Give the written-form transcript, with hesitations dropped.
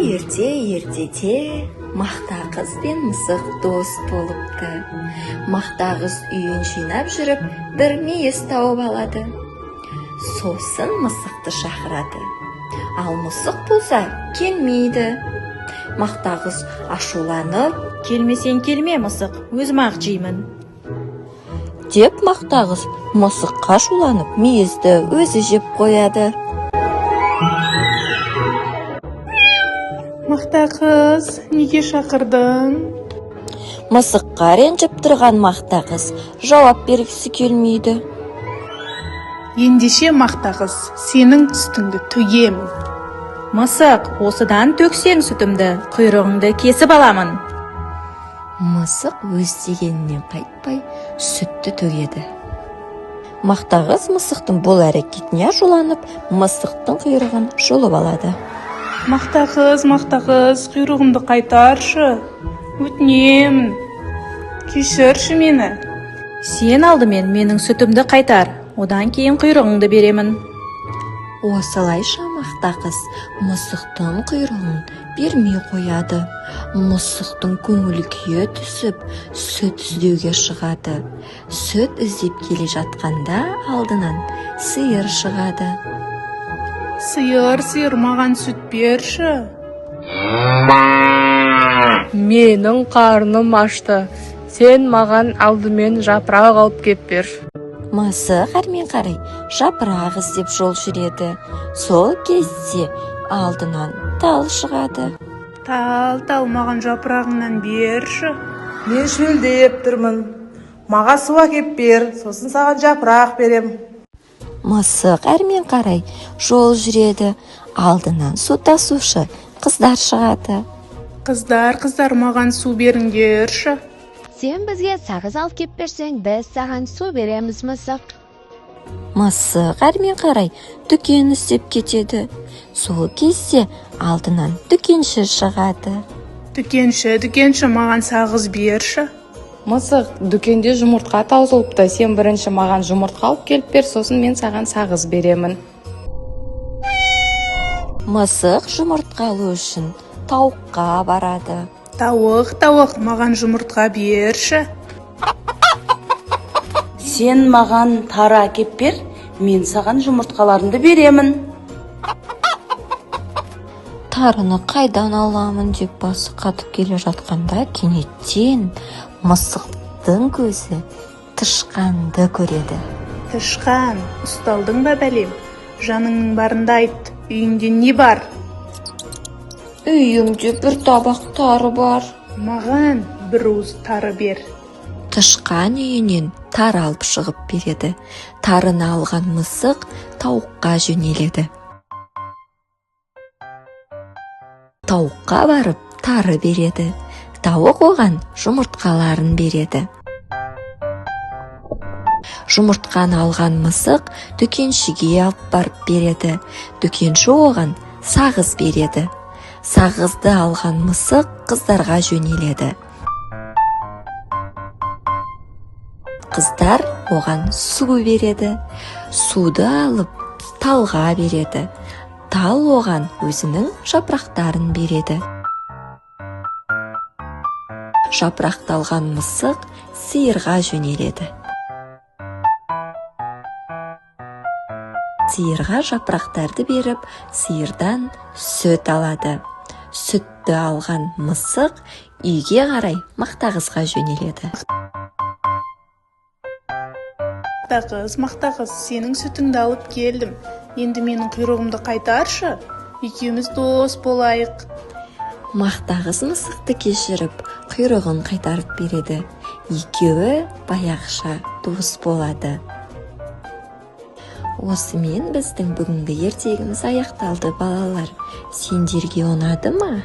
Ертеде мақта қыз бен мысық дос болыпты. Мақта қыз үйін жинап жүріп, бір мейіз тауып алады. Сосын мысықты шақырады. Ал мысық болса келмейді. Мақта қыз ашуланып, келмесең келме, мысық, өзім-ақ жеймін. деп мақта қыз мысыққа ашуланып, мейізді өзі жеп қояды. Мақта қыз, неге шақырдың? Мысыққа ренжіп тұрған мақта қыз жауап бергісі келмейді. Ендеше мақта қыз, сенің сүтіңді төгемін. Мысық, осыдан төксең сүтімді, құйрығыңды кесіп аламын. Мысық өз дегенінен қайтпай сүтті төгеді. Мақта қыз мысықтың бұл әрекетіне ашуланып, мысықтың құйрығын жұлып алады. Мақта қыз, құйрығымды қайтаршы. Өтінемін. Кешірші мені. Сен алдымен менің сүтімді қайтар, одан кейін құйрығыңды беремін. Осылайша мақта қыз мысықтың құйрығын бермей қояды. Мысықтың көңіл күйі түсіп, сүт іздеуге шығады. Сүт іздеп келе жатқанда алдынан сиыр шығады. Сиыр, маған сүт берші. Менің қарным ашты. Сен маған алдымен жапырақ алып кеп бер. Мысық әрмен қарай жапырақ іздеп жол жүреді. Сол кезде алдынан тал шығады. Тал, маған жапырағыңнан берші. Мен шөлдеп тұрмын. Маға су әкеп бер, сосын саған жапырақ берем. Мысық әрмен қарай жол жүреді. Алдынан су тасушы қыздар шығады. Қыздар, маған су беріңдерші. Сен бізге сағыз алып кеп берсең, біз саған су береміз, мысық. Мысық әрмен қарай дүкен іздеп кетеді. Сол кезде алдынан дүкенші шығады. Дүкенші, маған сағыз берші. Мысық, дүкенде жұмыртқа таусылыпты. Сен бірінші маған жұмыртқа алып келіп бер, сосын мен саған сағыз беремін. Мысық жұмыртқа алу үшін тауыққа барады. Тауық, маған жұмыртқа берші. Сен маған тары әкеп бер, мен саған жұмыртқаларымды беремін. Тарыны қайдан аламын деп басы қатып келе жатқанда кенеттен мысықтың көзі тышқанды көреді. Тышқан, ұсталдың ба бәлем? Жаныңның барында айт, үйіңде не бар? Үйімде бір табақ тары бар. Маған бір уыс тары бер. Тышқан үйінен тары алып шығып береді. Тарыны алған мысық тауыққа жөнеледі. Тауыққа барып тары береді. Тауық оған жұмыртқаларын береді. Жұмыртқаны алған мысық дүкеншіге алып барып береді. Дүкенші оған сағыз береді. Сағызды алған мысық қыздарға жөнеледі. Қыздар оған су береді. Суды алып талға береді. Тал оған өзінің жапырақтарын береді. Жапырақты алған мысық сиырға жөнеледі. Сиырға жапырақтарды беріп, сиырдан сүт алады. Сүтті алған мысық үйге қарай мақта қызға жөнеледі. Мақта қыз, сенің сүтіңді алып келдім. Енді менің құйрығымды қайтаршы. Екеуміз дос болайық. Мақта қыз мысықты кешіріп, құйрығын қайтарып береді. Екеуі баяғыша дос болады. Осымен біздің бүгінгі ертегіміз аяқталды, балалар. Сендерге ұнады ма?